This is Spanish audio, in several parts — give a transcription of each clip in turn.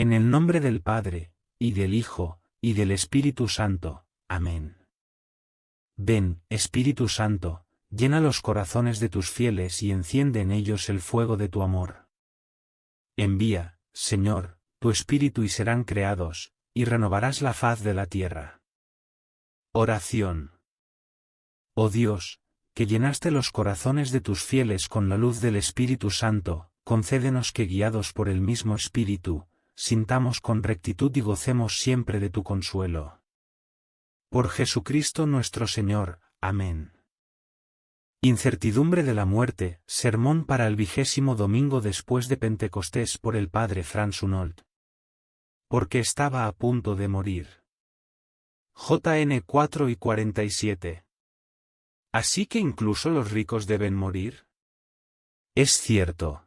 En el nombre del Padre, y del Hijo, y del Espíritu Santo. Amén. Ven, Espíritu Santo, llena los corazones de tus fieles y enciende en ellos el fuego de tu amor. Envía, Señor, tu Espíritu y serán creados, y renovarás la faz de la tierra. Oración. Oh Dios, que llenaste los corazones de tus fieles con la luz del Espíritu Santo, concédenos que guiados por el mismo Espíritu, sintamos con rectitud y gocemos siempre de tu consuelo. Por Jesucristo nuestro Señor. Amén. Incertidumbre de la muerte, sermón para el 20º domingo después de Pentecostés por el padre Franz Hunold. Porque estaba a punto de morir. JN 4 y 47. ¿Así que incluso los ricos deben morir? Es cierto.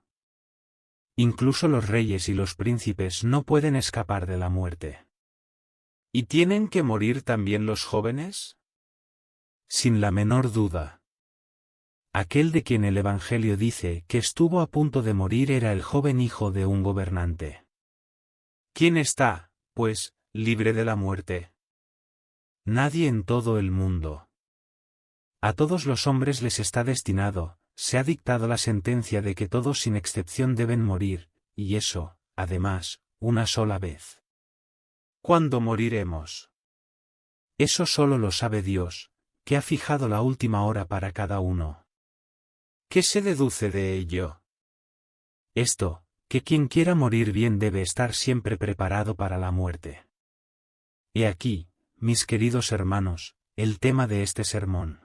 Incluso los reyes y los príncipes no pueden escapar de la muerte. ¿Y tienen que morir también los jóvenes? Sin la menor duda. Aquel de quien el Evangelio dice que estuvo a punto de morir era el joven hijo de un gobernante. ¿Quién está, pues, libre de la muerte? Nadie en todo el mundo. A todos los hombres les está destinado, se ha dictado la sentencia de que todos sin excepción deben morir, y eso, además, una sola vez. ¿Cuándo moriremos? Eso solo lo sabe Dios, que ha fijado la última hora para cada uno. ¿Qué se deduce de ello? Esto, que quien quiera morir bien debe estar siempre preparado para la muerte. He aquí, mis queridos hermanos, el tema de este sermón.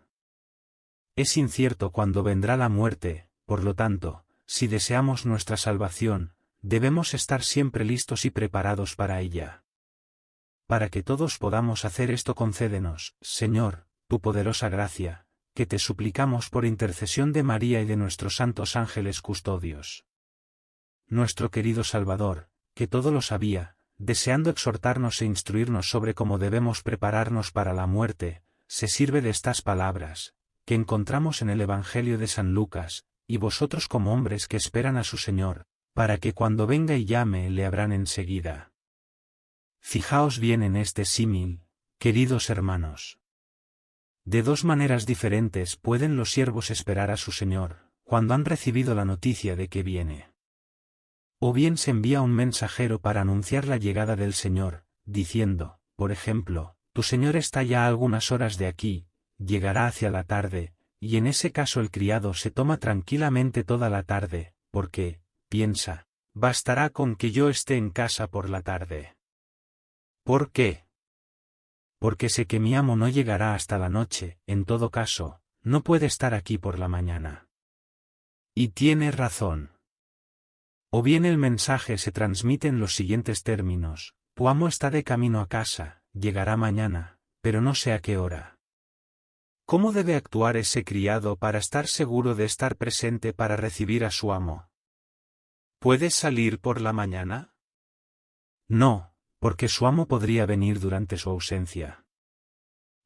Es incierto cuándo vendrá la muerte, por lo tanto, si deseamos nuestra salvación, debemos estar siempre listos y preparados para ella. Para que todos podamos hacer esto, concédenos, Señor, tu poderosa gracia, que te suplicamos por intercesión de María y de nuestros santos ángeles custodios. Nuestro querido Salvador, que todo lo sabía, deseando exhortarnos e instruirnos sobre cómo debemos prepararnos para la muerte, se sirve de estas palabras, que encontramos en el Evangelio de San Lucas, y vosotros como hombres que esperan a su Señor, para que cuando venga y llame le habrán enseguida. Fijaos bien en este símil, queridos hermanos. De dos maneras diferentes pueden los siervos esperar a su Señor, cuando han recibido la noticia de que viene. O bien se envía un mensajero para anunciar la llegada del Señor, diciendo, por ejemplo, tu Señor está ya a algunas horas de aquí, llegará hacia la tarde, y en ese caso el criado se toma tranquilamente toda la tarde, porque, piensa, bastará con que yo esté en casa por la tarde. ¿Por qué? Porque sé que mi amo no llegará hasta la noche, en todo caso, no puede estar aquí por la mañana. Y tiene razón. O bien el mensaje se transmite en los siguientes términos: tu amo está de camino a casa, llegará mañana, pero no sé a qué hora. ¿Cómo debe actuar ese criado para estar seguro de estar presente para recibir a su amo? ¿Puede salir por la mañana? No, porque su amo podría venir durante su ausencia.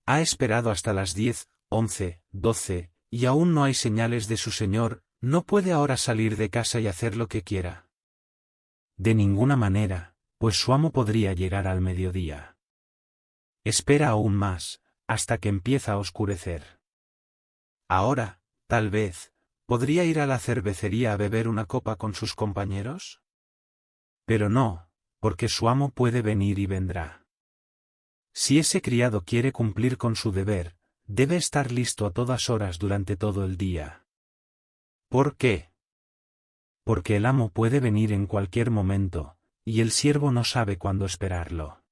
Ha esperado hasta las 10, 11, 12, y aún no hay señales de su señor, ¿no puede ahora salir de casa y hacer lo que quiera? De ninguna manera, pues su amo podría llegar al mediodía. Espera aún más, hasta que empieza a oscurecer. Ahora, tal vez, ¿podría ir a la cervecería a beber una copa con sus compañeros? Pero no, porque su amo puede venir y vendrá. Si ese criado quiere cumplir con su deber, debe estar listo a todas horas durante todo el día. ¿Por qué? Porque el amo puede venir en cualquier momento, y el siervo no sabe cuándo esperarlo.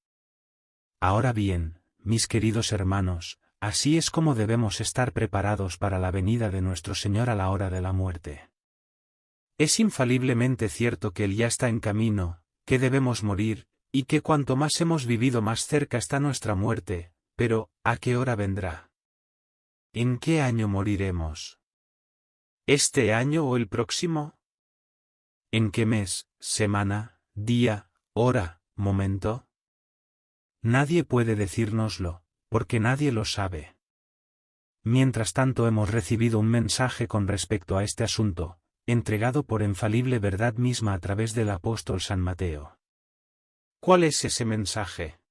Ahora bien, mis queridos hermanos, así es como debemos estar preparados para la venida de nuestro Señor a la hora de la muerte. Es infaliblemente cierto que Él ya está en camino, que debemos morir, y que cuanto más hemos vivido más cerca está nuestra muerte, pero, ¿a qué hora vendrá? ¿En qué año moriremos? ¿Este año o el próximo? ¿En qué mes, semana, día, hora, momento? Nadie puede decírnoslo, porque nadie lo sabe. Mientras tanto hemos recibido un mensaje con respecto a este asunto, entregado por infalible verdad misma a través del apóstol San Mateo. ¿Cuál es ese mensaje?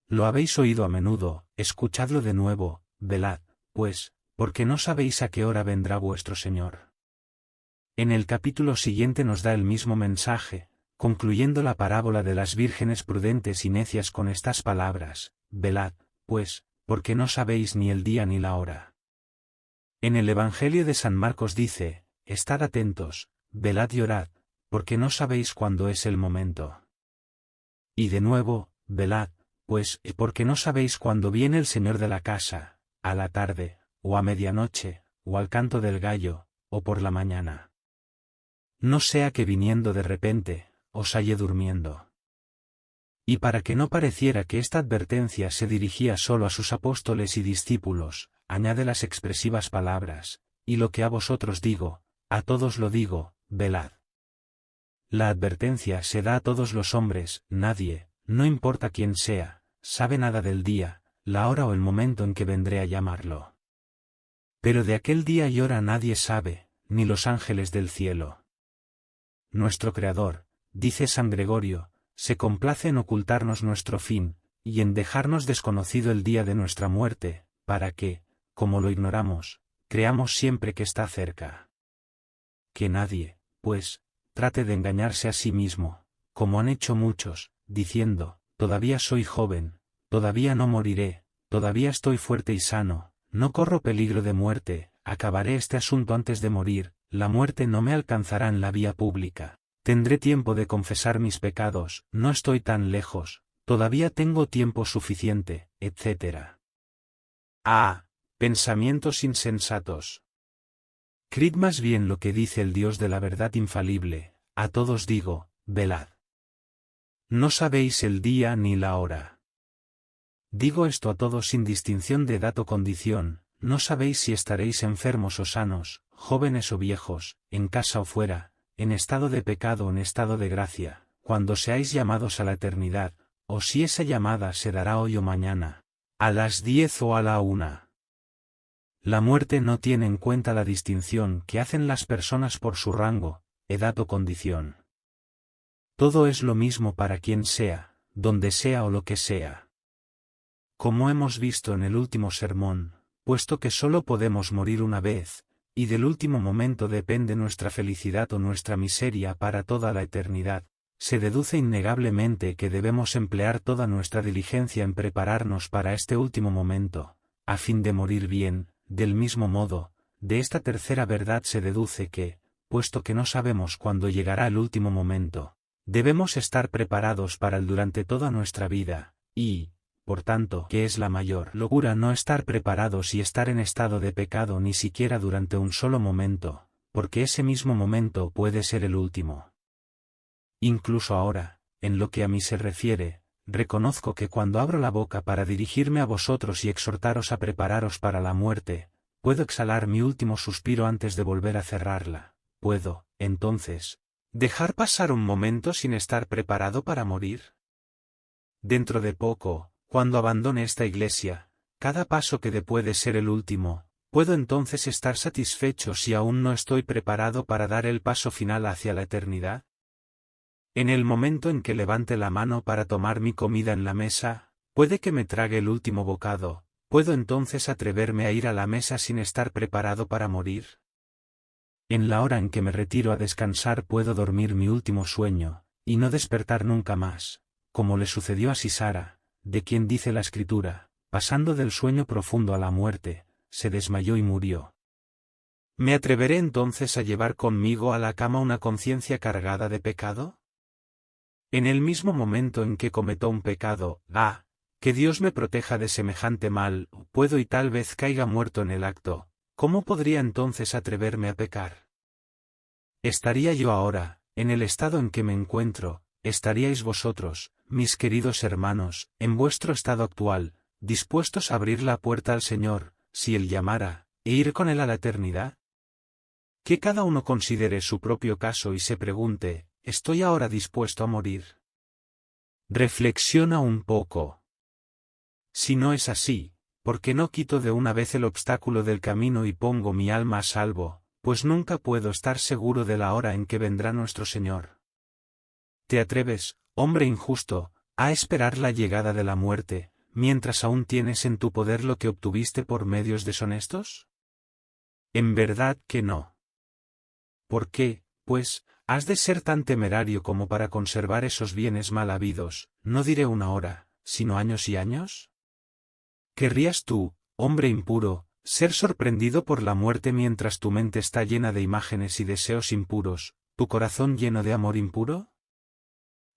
Lo habéis oído a menudo, escuchadlo de nuevo, velad, pues, porque no sabéis a qué hora vendrá vuestro Señor. En el capítulo siguiente nos da el mismo mensaje, concluyendo la parábola de las vírgenes prudentes y necias con estas palabras: velad, pues, porque no sabéis ni el día ni la hora. En el Evangelio de San Marcos dice: estad atentos, velad y orad, porque no sabéis cuándo es el momento. Y de nuevo, velad, pues, porque no sabéis cuándo viene el Señor de la casa, a la tarde, o a medianoche, o al canto del gallo, o por la mañana. No sea que viniendo de repente, os halle durmiendo. Y para que no pareciera que esta advertencia se dirigía solo a sus apóstoles y discípulos, añade las expresivas palabras: y lo que a vosotros digo, a todos lo digo, velad. La advertencia se da a todos los hombres. Nadie, no importa quién sea, sabe nada del día, la hora o el momento en que vendré a llamarlo. Pero de aquel día y hora nadie sabe, ni los ángeles del cielo. Nuestro Creador, dice San Gregorio, se complace en ocultarnos nuestro fin, y en dejarnos desconocido el día de nuestra muerte, para que, como lo ignoramos, creamos siempre que está cerca. Que nadie, pues, trate de engañarse a sí mismo, como han hecho muchos, diciendo: todavía soy joven, todavía no moriré, todavía estoy fuerte y sano, no corro peligro de muerte, acabaré este asunto antes de morir, la muerte no me alcanzará en la vía pública, tendré tiempo de confesar mis pecados, no estoy tan lejos, todavía tengo tiempo suficiente, etc. Pensamientos insensatos. Creed más bien lo que dice el Dios de la verdad infalible: a todos digo, velad. No sabéis el día ni la hora. Digo esto a todos sin distinción de edad o condición: no sabéis si estaréis enfermos o sanos, jóvenes o viejos, en casa o fuera, en estado de pecado o en estado de gracia, cuando seáis llamados a la eternidad, o si esa llamada se dará hoy o mañana, a las 10 o a la 1. La muerte no tiene en cuenta la distinción que hacen las personas por su rango, edad o condición. Todo es lo mismo para quien sea, donde sea o lo que sea. Como hemos visto en el último sermón, puesto que solo podemos morir una vez, y del último momento depende nuestra felicidad o nuestra miseria para toda la eternidad, se deduce innegablemente que debemos emplear toda nuestra diligencia en prepararnos para este último momento, a fin de morir bien. Del mismo modo, de esta tercera verdad se deduce que, puesto que no sabemos cuándo llegará el último momento, debemos estar preparados para él durante toda nuestra vida, y, por tanto, que es la mayor locura no estar preparados y estar en estado de pecado ni siquiera durante un solo momento, porque ese mismo momento puede ser el último. Incluso ahora, en lo que a mí se refiere, reconozco que cuando abro la boca para dirigirme a vosotros y exhortaros a prepararos para la muerte, puedo exhalar mi último suspiro antes de volver a cerrarla. ¿Puedo, entonces, dejar pasar un momento sin estar preparado para morir? Dentro de poco, cuando abandone esta iglesia, cada paso que dé puede ser el último, ¿puedo entonces estar satisfecho si aún no estoy preparado para dar el paso final hacia la eternidad? En el momento en que levante la mano para tomar mi comida en la mesa, puede que me trague el último bocado, ¿puedo entonces atreverme a ir a la mesa sin estar preparado para morir? En la hora en que me retiro a descansar puedo dormir mi último sueño, y no despertar nunca más, como le sucedió a Sisara, de quien dice la Escritura: pasando del sueño profundo a la muerte, se desmayó y murió. ¿Me atreveré entonces a llevar conmigo a la cama una conciencia cargada de pecado? En el mismo momento en que cometo un pecado, que Dios me proteja de semejante mal, puedo y tal vez caiga muerto en el acto, ¿cómo podría entonces atreverme a pecar? ¿Estaría yo ahora, en el estado en que me encuentro, estaríais vosotros, mis queridos hermanos, en vuestro estado actual, dispuestos a abrir la puerta al Señor, si Él llamara, e ir con Él a la eternidad? Que cada uno considere su propio caso y se pregunte: ¿estoy ahora dispuesto a morir? Reflexiona un poco. Si no es así, ¿por qué no quito de una vez el obstáculo del camino y pongo mi alma a salvo? Pues nunca puedo estar seguro de la hora en que vendrá nuestro Señor. ¿Te atreves, hombre injusto, a esperar la llegada de la muerte, mientras aún tienes en tu poder lo que obtuviste por medios deshonestos? En verdad que no. ¿Por qué, pues, has de ser tan temerario como para conservar esos bienes mal habidos, no diré una hora, sino años y años? ¿Querrías tú, hombre impuro, ser sorprendido por la muerte mientras tu mente está llena de imágenes y deseos impuros, tu corazón lleno de amor impuro?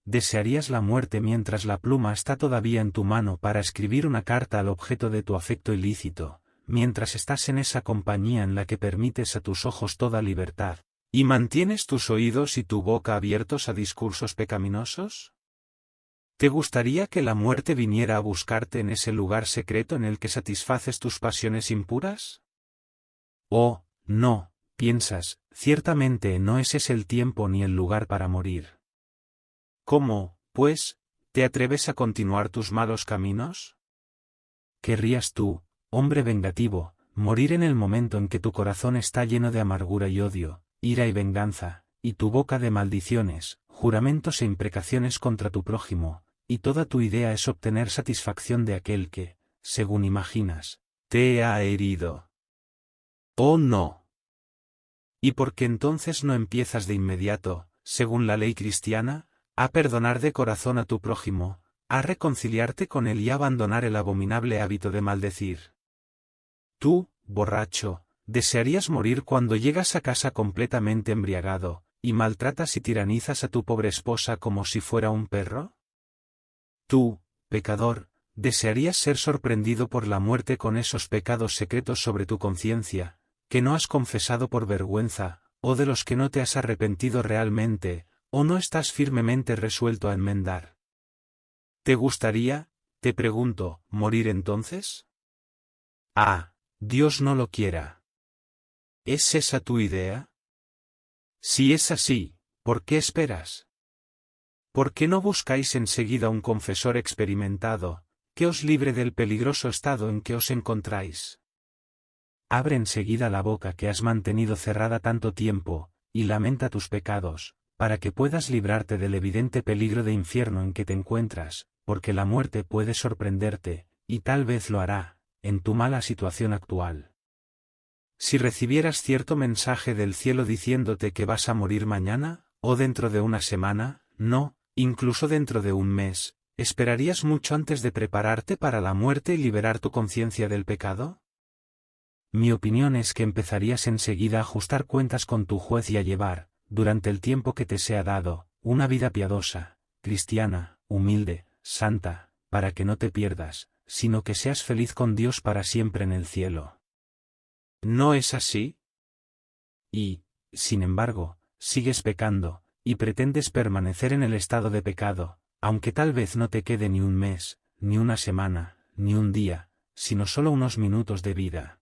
¿Desearías la muerte mientras la pluma está todavía en tu mano para escribir una carta al objeto de tu afecto ilícito, mientras estás en esa compañía en la que permites a tus ojos toda libertad, y mantienes tus oídos y tu boca abiertos a discursos pecaminosos? ¿Te gustaría que la muerte viniera a buscarte en ese lugar secreto en el que satisfaces tus pasiones impuras? Oh, no, piensas, ciertamente no es ese el tiempo ni el lugar para morir. ¿Cómo, pues, te atreves a continuar tus malos caminos? ¿Querrías tú, hombre vengativo, morir en el momento en que tu corazón está lleno de amargura y odio, ira y venganza, y tu boca de maldiciones, juramentos e imprecaciones contra tu prójimo, y toda tu idea es obtener satisfacción de aquel que, según imaginas, te ha herido? Oh no. ¿Y por qué entonces no empiezas de inmediato, según la ley cristiana, a perdonar de corazón a tu prójimo, a reconciliarte con él y a abandonar el abominable hábito de maldecir? Tú, borracho, ¿desearías morir cuando llegas a casa completamente embriagado, y maltratas y tiranizas a tu pobre esposa como si fuera un perro? Tú, pecador, ¿desearías ser sorprendido por la muerte con esos pecados secretos sobre tu conciencia, que no has confesado por vergüenza, o de los que no te has arrepentido realmente, o no estás firmemente resuelto a enmendar? ¿Te gustaría, te pregunto, morir entonces? Ah, Dios no lo quiera. ¿Es esa tu idea? Si es así, ¿por qué esperas? ¿Por qué no buscáis enseguida un confesor experimentado, que os libre del peligroso estado en que os encontráis? Abre enseguida la boca que has mantenido cerrada tanto tiempo, y lamenta tus pecados, para que puedas librarte del evidente peligro de infierno en que te encuentras, porque la muerte puede sorprenderte, y tal vez lo hará, en tu mala situación actual. Si recibieras cierto mensaje del cielo diciéndote que vas a morir mañana, o dentro de una semana, no, incluso dentro de un mes, ¿esperarías mucho antes de prepararte para la muerte y liberar tu conciencia del pecado? Mi opinión es que empezarías enseguida a ajustar cuentas con tu juez y a llevar, durante el tiempo que te sea dado, una vida piadosa, cristiana, humilde, santa, para que no te pierdas, sino que seas feliz con Dios para siempre en el cielo. ¿No es así? Y, sin embargo, sigues pecando, y pretendes permanecer en el estado de pecado, aunque tal vez no te quede ni un mes, ni una semana, ni un día, sino solo unos minutos de vida.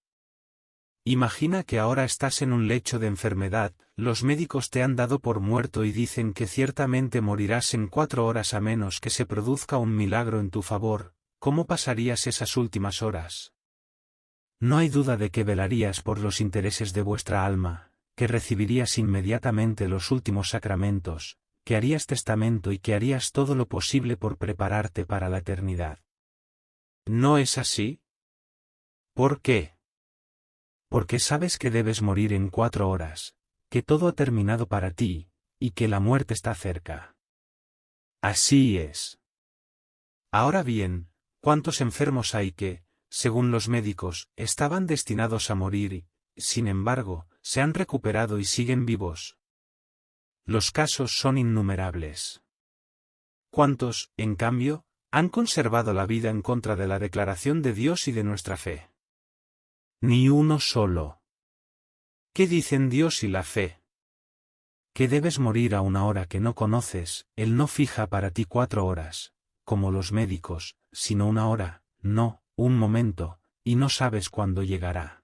Imagina que ahora estás en un lecho de enfermedad, los médicos te han dado por muerto y dicen que ciertamente morirás en 4 horas a menos que se produzca un milagro en tu favor. ¿Cómo pasarías esas últimas horas? No hay duda de que velarías por los intereses de vuestra alma, que recibirías inmediatamente los últimos sacramentos, que harías testamento y que harías todo lo posible por prepararte para la eternidad. ¿No es así? ¿Por qué? Porque sabes que debes morir en 4 horas, que todo ha terminado para ti, y que la muerte está cerca. Así es. Ahora bien, ¿cuántos enfermos hay que, según los médicos, estaban destinados a morir y, sin embargo, se han recuperado y siguen vivos? Los casos son innumerables. ¿Cuántos, en cambio, han conservado la vida en contra de la declaración de Dios y de nuestra fe? Ni uno solo. ¿Qué dicen Dios y la fe? Que debes morir a una hora que no conoces. Él no fija para ti 4 horas, como los médicos, sino una hora, no, un momento, y no sabes cuándo llegará.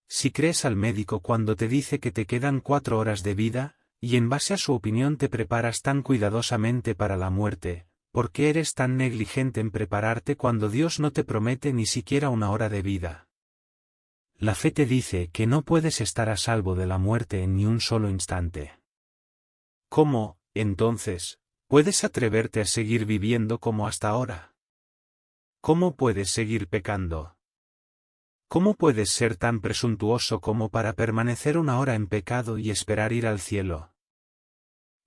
Si crees al médico cuando te dice que te quedan 4 horas de vida, y en base a su opinión te preparas tan cuidadosamente para la muerte, ¿por qué eres tan negligente en prepararte cuando Dios no te promete ni siquiera una hora de vida? La fe te dice que no puedes estar a salvo de la muerte en ni un solo instante. ¿Cómo, entonces, ¿Puedes atreverte a seguir viviendo como hasta ahora? ¿Cómo puedes seguir pecando? ¿Cómo puedes ser tan presuntuoso como para permanecer una hora en pecado y esperar ir al cielo?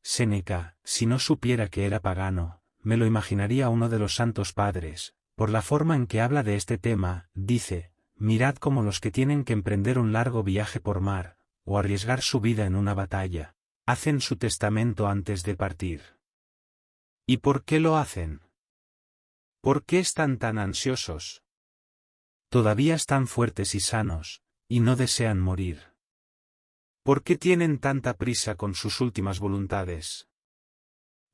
Séneca, si no supiera que era pagano, me lo imaginaría uno de los santos padres. Por la forma en que habla de este tema, dice, mirad como los que tienen que emprender un largo viaje por mar, o arriesgar su vida en una batalla, hacen su testamento antes de partir. ¿Y por qué lo hacen? ¿Por qué están tan ansiosos? Todavía están fuertes y sanos, y no desean morir. ¿Por qué tienen tanta prisa con sus últimas voluntades?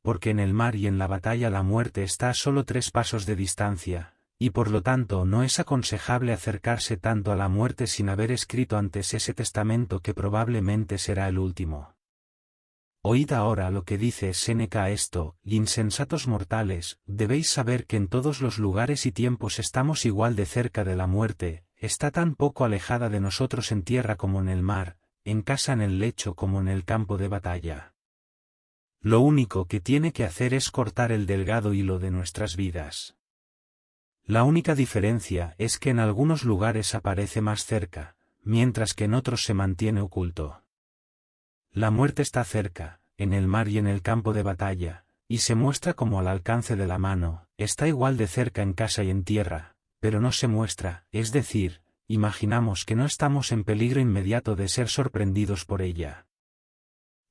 Porque en el mar y en la batalla la muerte está a solo 3 pasos de distancia, y por lo tanto no es aconsejable acercarse tanto a la muerte sin haber escrito antes ese testamento que probablemente será el último. Oíd ahora lo que dice Séneca a esto, insensatos mortales, debéis saber que en todos los lugares y tiempos estamos igual de cerca de la muerte, está tan poco alejada de nosotros en tierra como en el mar, en casa en el lecho como en el campo de batalla. Lo único que tiene que hacer es cortar el delgado hilo de nuestras vidas. La única diferencia es que en algunos lugares aparece más cerca, mientras que en otros se mantiene oculto. La muerte está cerca, en el mar y en el campo de batalla, y se muestra como al alcance de la mano, está igual de cerca en casa y en tierra, pero no se muestra, es decir, imaginamos que no estamos en peligro inmediato de ser sorprendidos por ella.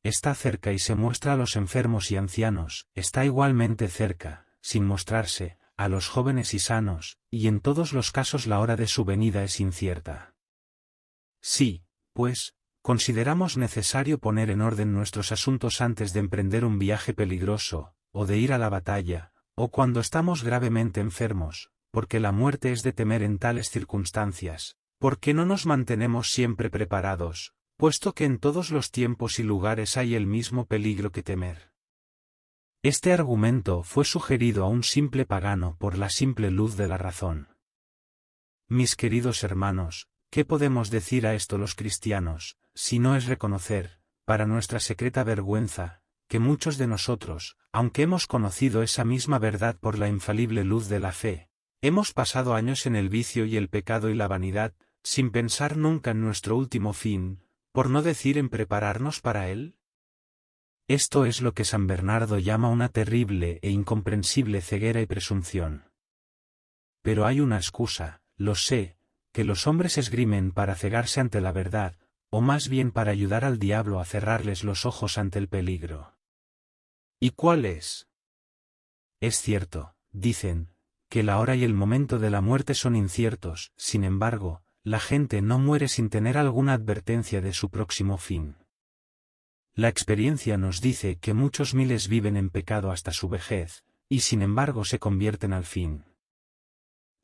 Está cerca y se muestra a los enfermos y ancianos, está igualmente cerca, sin mostrarse, a los jóvenes y sanos, y en todos los casos la hora de su venida es incierta. Sí, pues, consideramos necesario poner en orden nuestros asuntos antes de emprender un viaje peligroso, o de ir a la batalla, o cuando estamos gravemente enfermos, porque la muerte es de temer en tales circunstancias, porque no nos mantenemos siempre preparados, puesto que en todos los tiempos y lugares hay el mismo peligro que temer. Este argumento fue sugerido a un simple pagano por la simple luz de la razón. Mis queridos hermanos, ¿qué podemos decir a esto los cristianos, si no es reconocer, para nuestra secreta vergüenza, que muchos de nosotros, aunque hemos conocido esa misma verdad por la infalible luz de la fe, hemos pasado años en el vicio y el pecado y la vanidad, sin pensar nunca en nuestro último fin, por no decir en prepararnos para él? Esto es lo que San Bernardo llama una terrible e incomprensible ceguera y presunción. Pero hay una excusa, lo sé, que los hombres esgrimen para cegarse ante la verdad, o más bien para ayudar al diablo a cerrarles los ojos ante el peligro. ¿Y cuál es? Es cierto, dicen, que la hora y el momento de la muerte son inciertos, sin embargo, la gente no muere sin tener alguna advertencia de su próximo fin. La experiencia nos dice que muchos miles viven en pecado hasta su vejez, y sin embargo se convierten al fin.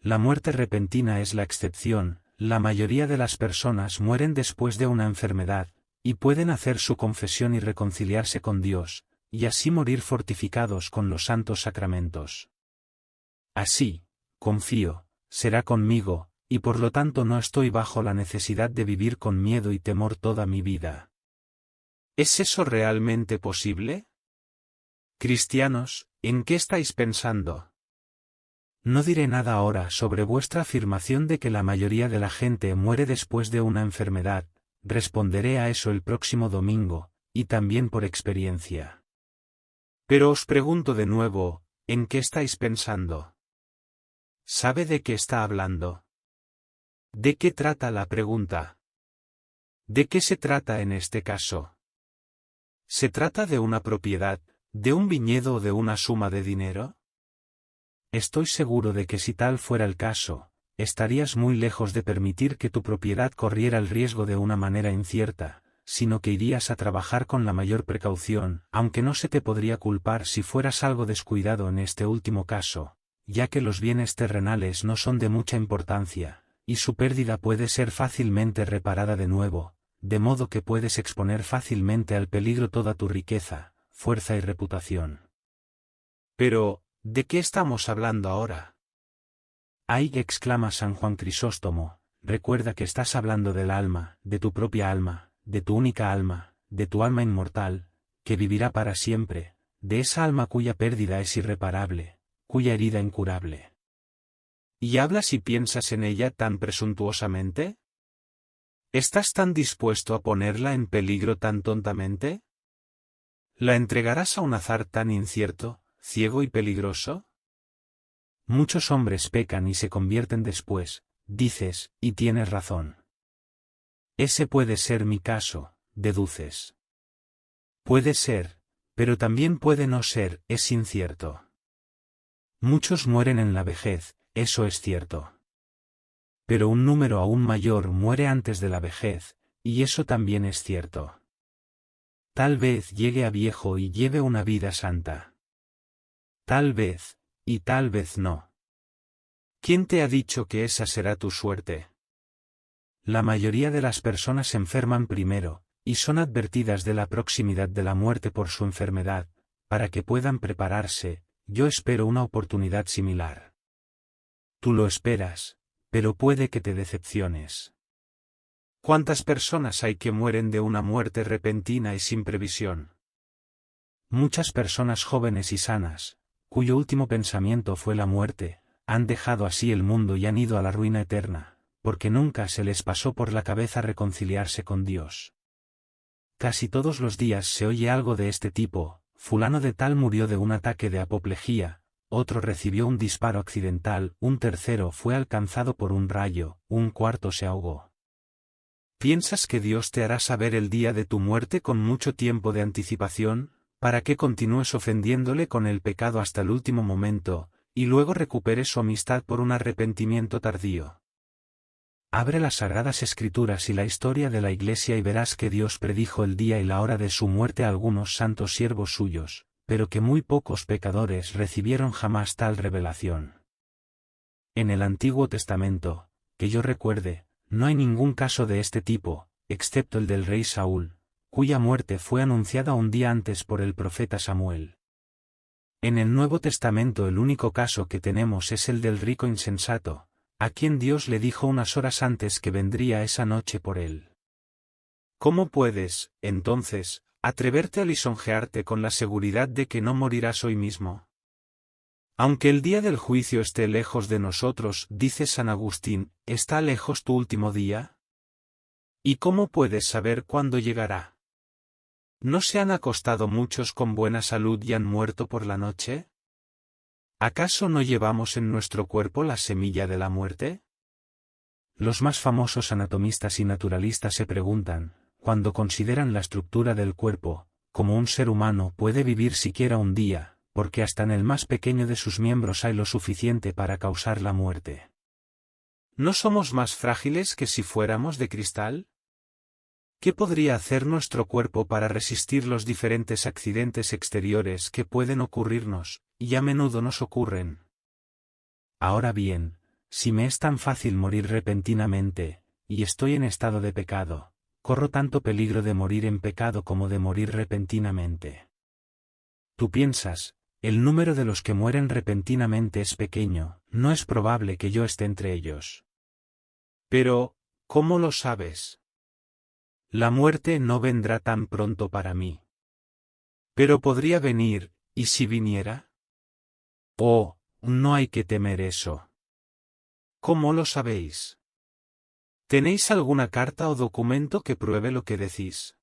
La muerte repentina es la excepción, la mayoría de las personas mueren después de una enfermedad, y pueden hacer su confesión y reconciliarse con Dios, y así morir fortificados con los santos sacramentos. Así, confío, será conmigo, y por lo tanto no estoy bajo la necesidad de vivir con miedo y temor toda mi vida. ¿Es eso realmente posible? Cristianos, ¿en qué estáis pensando? No diré nada ahora sobre vuestra afirmación de que la mayoría de la gente muere después de una enfermedad, responderé a eso el próximo domingo, y también por experiencia. Pero os pregunto de nuevo, ¿en qué estáis pensando? ¿Sabe de qué está hablando? ¿De qué trata la pregunta? ¿De qué se trata en este caso? ¿Se trata de una propiedad, de un viñedo o de una suma de dinero? Estoy seguro de que si tal fuera el caso, estarías muy lejos de permitir que tu propiedad corriera el riesgo de una manera incierta, sino que irías a trabajar con la mayor precaución, aunque no se te podría culpar si fueras algo descuidado en este último caso, ya que los bienes terrenales no son de mucha importancia, y su pérdida puede ser fácilmente reparada de nuevo, de modo que puedes exponer fácilmente al peligro toda tu riqueza, fuerza y reputación. Pero, ¿de qué estamos hablando ahora? ¡Ay!, exclama San Juan Crisóstomo, recuerda que estás hablando del alma, de tu propia alma, de tu única alma, de tu alma inmortal, que vivirá para siempre, de esa alma cuya pérdida es irreparable, cuya herida incurable. ¿Y hablas y piensas en ella tan presuntuosamente? ¿Estás tan dispuesto a ponerla en peligro tan tontamente? ¿La entregarás a un azar tan incierto, ciego y peligroso? Muchos hombres pecan y se convierten después, dices, y tienes razón. Ese puede ser mi caso, deduces. Puede ser, pero también puede no ser, es incierto. Muchos mueren en la vejez, eso es cierto. Pero un número aún mayor muere antes de la vejez, y eso también es cierto. Tal vez llegue a viejo y lleve una vida santa. Tal vez, y tal vez no. ¿Quién te ha dicho que esa será tu suerte? La mayoría de las personas se enferman primero, y son advertidas de la proximidad de la muerte por su enfermedad, para que puedan prepararse. Yo espero una oportunidad similar. Tú lo esperas, pero puede que te decepciones. ¿Cuántas personas hay que mueren de una muerte repentina y sin previsión? Muchas personas jóvenes y sanas, cuyo último pensamiento fue la muerte, han dejado así el mundo y han ido a la ruina eterna, porque nunca se les pasó por la cabeza reconciliarse con Dios. Casi todos los días se oye algo de este tipo: fulano de tal murió de un ataque de apoplejía, otro recibió un disparo accidental, un tercero fue alcanzado por un rayo, un cuarto se ahogó. ¿Piensas que Dios te hará saber el día de tu muerte con mucho tiempo de anticipación, para que continúes ofendiéndole con el pecado hasta el último momento, y luego recuperes su amistad por un arrepentimiento tardío? Abre las Sagradas Escrituras y la historia de la Iglesia y verás que Dios predijo el día y la hora de su muerte a algunos santos siervos suyos, pero que muy pocos pecadores recibieron jamás tal revelación. En el Antiguo Testamento, que yo recuerde, no hay ningún caso de este tipo, excepto el del rey Saúl, cuya muerte fue anunciada un día antes por el profeta Samuel. En el Nuevo Testamento el único caso que tenemos es el del rico insensato, a quien Dios le dijo unas horas antes que vendría esa noche por él. ¿Cómo puedes, entonces, atreverte a lisonjearte con la seguridad de que no morirás hoy mismo? Aunque el día del juicio esté lejos de nosotros, dice San Agustín, ¿está lejos tu último día? ¿Y cómo puedes saber cuándo llegará? ¿No se han acostado muchos con buena salud y han muerto por la noche? ¿Acaso no llevamos en nuestro cuerpo la semilla de la muerte? Los más famosos anatomistas y naturalistas se preguntan, cuando consideran la estructura del cuerpo, ¿cómo un ser humano puede vivir siquiera un día, porque hasta en el más pequeño de sus miembros hay lo suficiente para causar la muerte? ¿No somos más frágiles que si fuéramos de cristal? ¿Qué podría hacer nuestro cuerpo para resistir los diferentes accidentes exteriores que pueden ocurrirnos, y a menudo nos ocurren? Ahora bien, si me es tan fácil morir repentinamente, y estoy en estado de pecado, corro tanto peligro de morir en pecado como de morir repentinamente. Tú piensas, el número de los que mueren repentinamente es pequeño, no es probable que yo esté entre ellos. Pero, ¿cómo lo sabes? La muerte no vendrá tan pronto para mí. Pero podría venir, ¿y si viniera? Oh, no hay que temer eso. ¿Cómo lo sabéis? ¿Tenéis alguna carta o documento que pruebe lo que decís?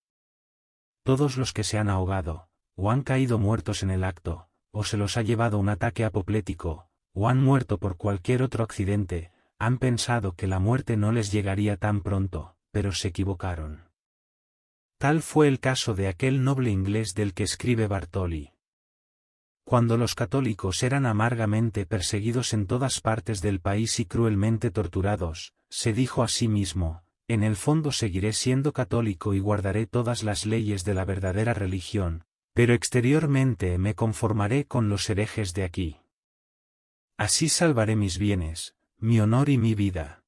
Todos los que se han ahogado, o han caído muertos en el acto, o se los ha llevado un ataque apoplético, o han muerto por cualquier otro accidente, han pensado que la muerte no les llegaría tan pronto, pero se equivocaron. Tal fue el caso de aquel noble inglés del que escribe Bartoli. Cuando los católicos eran amargamente perseguidos en todas partes del país y cruelmente torturados, se dijo a sí mismo, en el fondo seguiré siendo católico y guardaré todas las leyes de la verdadera religión, pero exteriormente me conformaré con los herejes de aquí. Así salvaré mis bienes, mi honor y mi vida.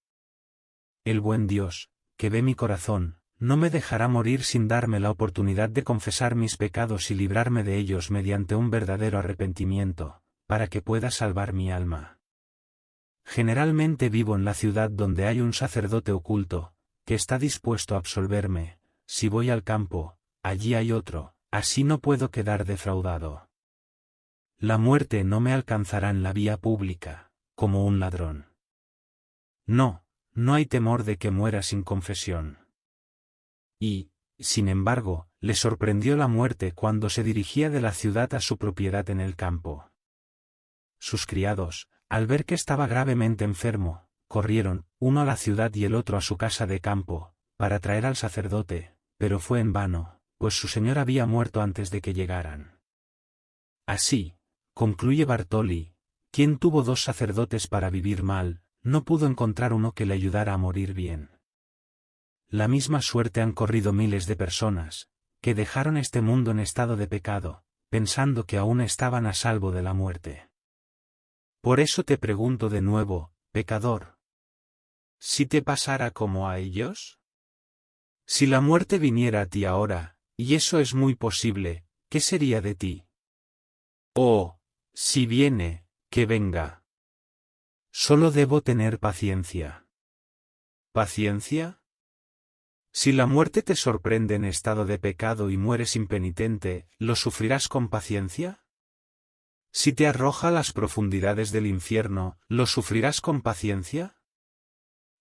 El buen Dios, que ve mi corazón, no me dejará morir sin darme la oportunidad de confesar mis pecados y librarme de ellos mediante un verdadero arrepentimiento, para que pueda salvar mi alma. Generalmente vivo en la ciudad donde hay un sacerdote oculto, que está dispuesto a absolverme. Si voy al campo, allí hay otro, así no puedo quedar defraudado. la muerte no me alcanzará en la vía pública, como un ladrón. No, no hay temor de que muera sin confesión. Y, sin embargo, le sorprendió la muerte cuando se dirigía de la ciudad a su propiedad en el campo. Sus criados, al ver que estaba gravemente enfermo, corrieron, uno a la ciudad y el otro a su casa de campo, para traer al sacerdote, pero fue en vano, pues su señor había muerto antes de que llegaran. Así, concluye Bartoli, quien tuvo 2 sacerdotes para vivir mal, no pudo encontrar uno que le ayudara a morir bien. La misma suerte han corrido miles de personas, que dejaron este mundo en estado de pecado, pensando que aún estaban a salvo de la muerte. Por eso te pregunto de nuevo, pecador, ¿si te pasara como a ellos? Si la muerte viniera a ti ahora, y eso es muy posible, ¿qué sería de ti? Oh, si viene, que venga. Solo debo tener paciencia. ¿Paciencia? Si la muerte te sorprende en estado de pecado y mueres impenitente, ¿lo sufrirás con paciencia? Si te arroja a las profundidades del infierno, ¿lo sufrirás con paciencia?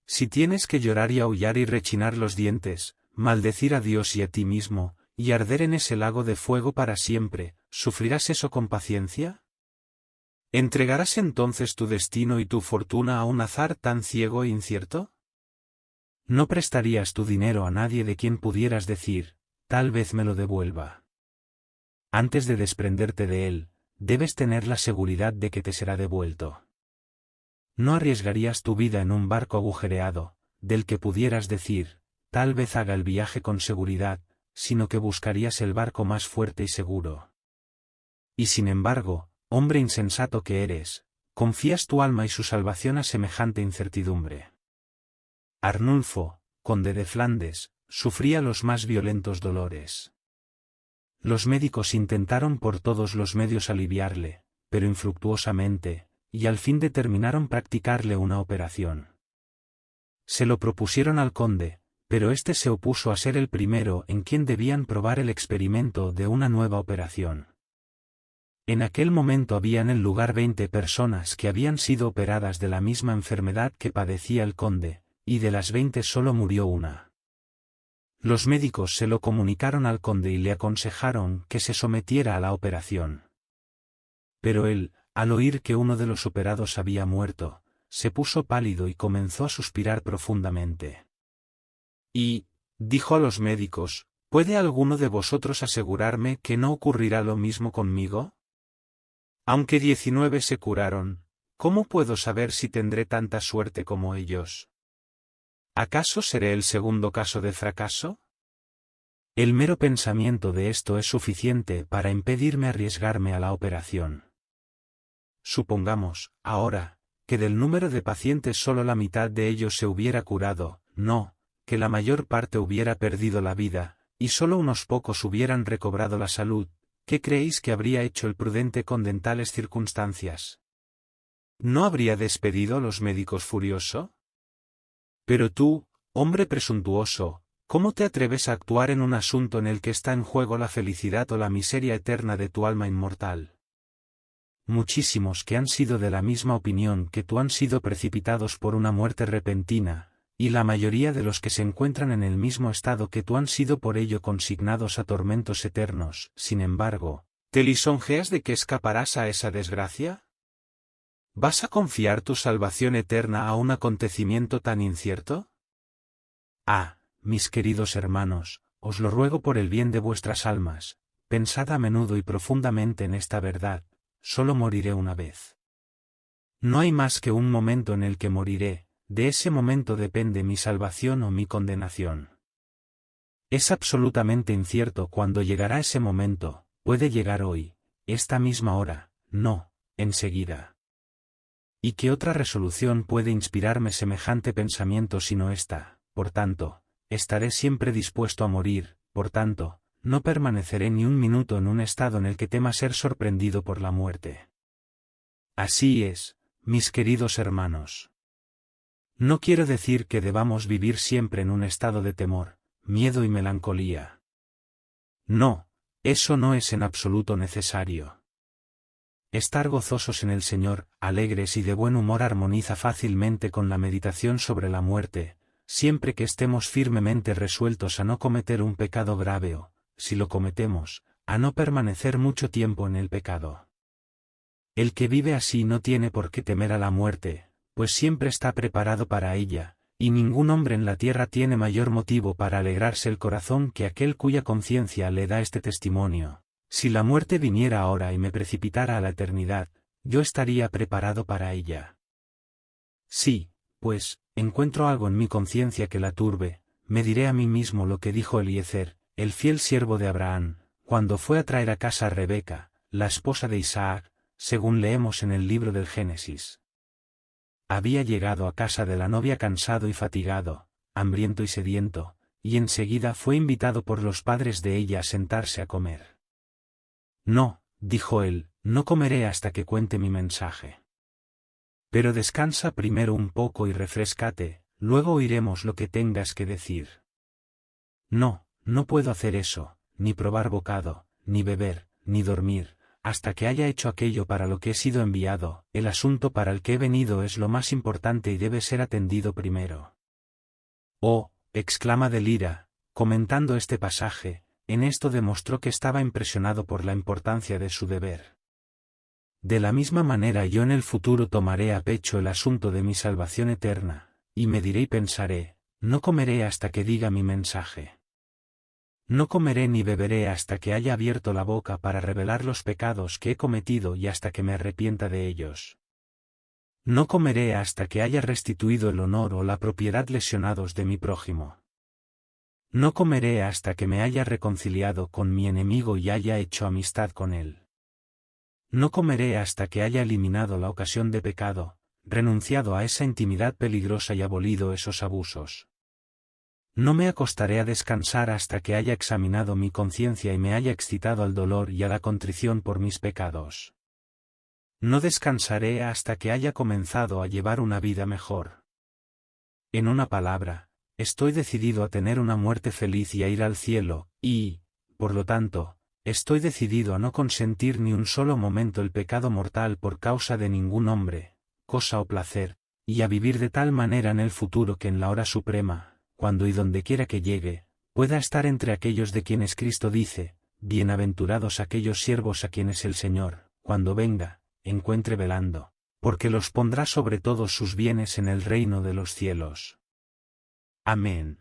Si tienes que llorar y aullar y rechinar los dientes, maldecir a Dios y a ti mismo, y arder en ese lago de fuego para siempre, ¿sufrirás eso con paciencia? ¿Entregarás entonces tu destino y tu fortuna a un azar tan ciego e incierto? ¿No prestarías tu dinero a nadie de quien pudieras decir, tal vez me lo devuelva? Antes de desprenderte de él, debes tener la seguridad de que te será devuelto. No arriesgarías tu vida en un barco agujereado, del que pudieras decir, tal vez haga el viaje con seguridad, sino que buscarías el barco más fuerte y seguro. Y sin embargo, hombre insensato que eres, confías tu alma y su salvación a semejante incertidumbre. Arnulfo, conde de Flandes, sufría los más violentos dolores. Los médicos intentaron por todos los medios aliviarle, pero infructuosamente, y al fin determinaron practicarle una operación. Se lo propusieron al conde, pero éste se opuso a ser el primero en quien debían probar el experimento de una nueva operación. En aquel momento había en el lugar 20 personas que habían sido operadas de la misma enfermedad que padecía el conde, y de las 20 solo murió una. Los médicos se lo comunicaron al conde y le aconsejaron que se sometiera a la operación. Pero él, al oír que uno de los operados había muerto, se puso pálido y comenzó a suspirar profundamente. Y, dijo a los médicos, ¿puede alguno de vosotros asegurarme que no ocurrirá lo mismo conmigo? Aunque 19 se curaron, ¿cómo puedo saber si tendré tanta suerte como ellos? ¿Acaso seré el segundo caso de fracaso? El mero pensamiento de esto es suficiente para impedirme arriesgarme a la operación. Supongamos, ahora, que del número de pacientes solo la mitad de ellos se hubiera curado, no, que la mayor parte hubiera perdido la vida, y solo unos pocos hubieran recobrado la salud. ¿Qué creéis que habría hecho el prudente conde en tales circunstancias? ¿No habría despedido a los médicos furioso? Pero tú, hombre presuntuoso, ¿cómo te atreves a actuar en un asunto en el que está en juego la felicidad o la miseria eterna de tu alma inmortal? Muchísimos que han sido de la misma opinión que tú han sido precipitados por una muerte repentina, y la mayoría de los que se encuentran en el mismo estado que tú han sido por ello consignados a tormentos eternos. Sin embargo, ¿te lisonjeas de que escaparás a esa desgracia? ¿Vas a confiar tu salvación eterna a un acontecimiento tan incierto? Ah, mis queridos hermanos, os lo ruego por el bien de vuestras almas, pensad a menudo y profundamente en esta verdad, solo moriré una vez. No hay más que un momento en el que moriré, de ese momento depende mi salvación o mi condenación. Es absolutamente incierto cuándo llegará ese momento, puede llegar hoy, esta misma hora, no, enseguida. ¿Y qué otra resolución puede inspirarme semejante pensamiento sino esta? Por tanto, estaré siempre dispuesto a morir, por tanto, no permaneceré ni un minuto en un estado en el que tema ser sorprendido por la muerte. Así es, mis queridos hermanos. No quiero decir que debamos vivir siempre en un estado de temor, miedo y melancolía. No, eso no es en absoluto necesario. Estar gozosos en el Señor, alegres y de buen humor armoniza fácilmente con la meditación sobre la muerte, siempre que estemos firmemente resueltos a no cometer un pecado grave o, si lo cometemos, a no permanecer mucho tiempo en el pecado. El que vive así no tiene por qué temer a la muerte, pues siempre está preparado para ella, y ningún hombre en la tierra tiene mayor motivo para alegrarse el corazón que aquel cuya conciencia le da este testimonio. Si la muerte viniera ahora y me precipitara a la eternidad, yo estaría preparado para ella. Sí, pues, encuentro algo en mi conciencia que la turbe, me diré a mí mismo lo que dijo Eliezer, el fiel siervo de Abraham, cuando fue a traer a casa a Rebeca, la esposa de Isaac, según leemos en el libro del Génesis. Había llegado a casa de la novia cansado y fatigado, hambriento y sediento, y enseguida fue invitado por los padres de ella a sentarse a comer. No, dijo él, no comeré hasta que cuente mi mensaje. Pero descansa primero un poco y refréscate, luego oiremos lo que tengas que decir. No, no puedo hacer eso, ni probar bocado, ni beber, ni dormir, hasta que haya hecho aquello para lo que he sido enviado. El asunto para el que he venido es lo más importante y debe ser atendido primero. Oh, exclama Delira, comentando este pasaje, en esto demostró que estaba impresionado por la importancia de su deber. De la misma manera yo en el futuro tomaré a pecho el asunto de mi salvación eterna, y me diré y pensaré, no comeré hasta que diga mi mensaje. No comeré ni beberé hasta que haya abierto la boca para revelar los pecados que he cometido y hasta que me arrepienta de ellos. No comeré hasta que haya restituido el honor o la propiedad lesionados de mi prójimo. No comeré hasta que me haya reconciliado con mi enemigo y haya hecho amistad con él. No comeré hasta que haya eliminado la ocasión de pecado, renunciado a esa intimidad peligrosa y abolido esos abusos. No me acostaré a descansar hasta que haya examinado mi conciencia y me haya excitado al dolor y a la contrición por mis pecados. No descansaré hasta que haya comenzado a llevar una vida mejor. En una palabra, estoy decidido a tener una muerte feliz y a ir al cielo, y, por lo tanto, estoy decidido a no consentir ni un solo momento el pecado mortal por causa de ningún hombre, cosa o placer, y a vivir de tal manera en el futuro que en la hora suprema, cuando y donde quiera que llegue, pueda estar entre aquellos de quienes Cristo dice, bienaventurados aquellos siervos a quienes el Señor, cuando venga, encuentre velando, porque los pondrá sobre todos sus bienes en el reino de los cielos. Amén.